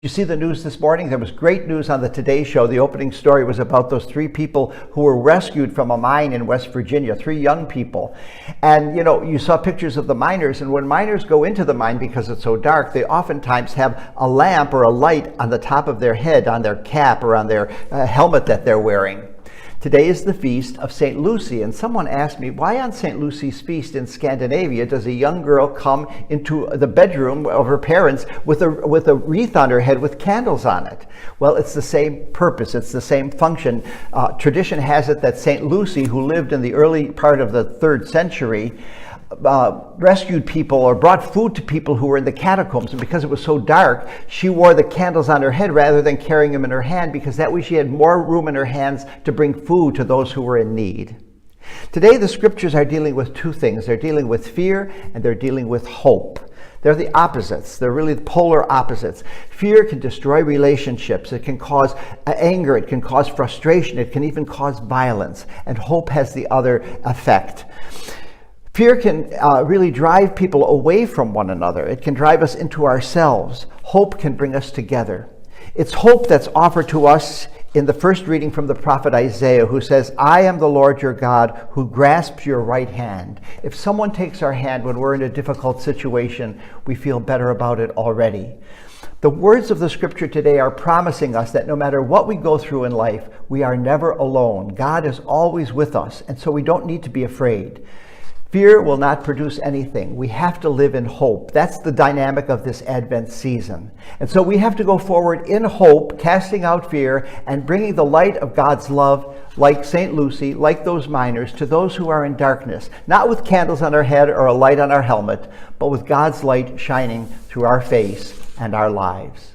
You see the news this morning? There was great news on the Today Show. The opening story was about those 3 people who were rescued from a mine in West Virginia, 3 young people. And you saw pictures of the miners, and when miners go into the mine because it's so dark, they oftentimes have a lamp or a light on the top of their head, on their cap or on their helmet that they're wearing. Today is the feast of St. Lucy, and someone asked me, why on St. Lucy's feast in Scandinavia does a young girl come into the bedroom of her parents with a wreath on her head with candles on it? Well, it's the same purpose, it's the same function. Tradition has it that St. Lucy, who lived in the early part of the 3rd century, rescued people or brought food to people who were in the catacombs, and because it was so dark, she wore the candles on her head rather than carrying them in her hand, because that way she had more room in her hands to bring food to those who were in need. Today the scriptures are dealing with 2 things. They're dealing with fear and they're dealing with hope. They're the opposites. They're really the polar opposites. Fear can destroy relationships. It can cause anger. It can cause frustration. It can even cause violence. And hope has the other effect. Fear can really drive people away from one another. It can drive us into ourselves. Hope can bring us together. It's hope that's offered to us in the first reading from the prophet Isaiah, who says, I am the Lord your God who grasps your right hand. If someone takes our hand when we're in a difficult situation, we feel better about it already. The words of the scripture today are promising us that no matter what we go through in life, we are never alone. God is always with us, and so we don't need to be afraid. Fear will not produce anything. We have to live in hope. That's the dynamic of this Advent season. And so we have to go forward in hope, casting out fear and bringing the light of God's love, like St. Lucy, like those miners, to those who are in darkness, not with candles on our head or a light on our helmet, but with God's light shining through our face and our lives.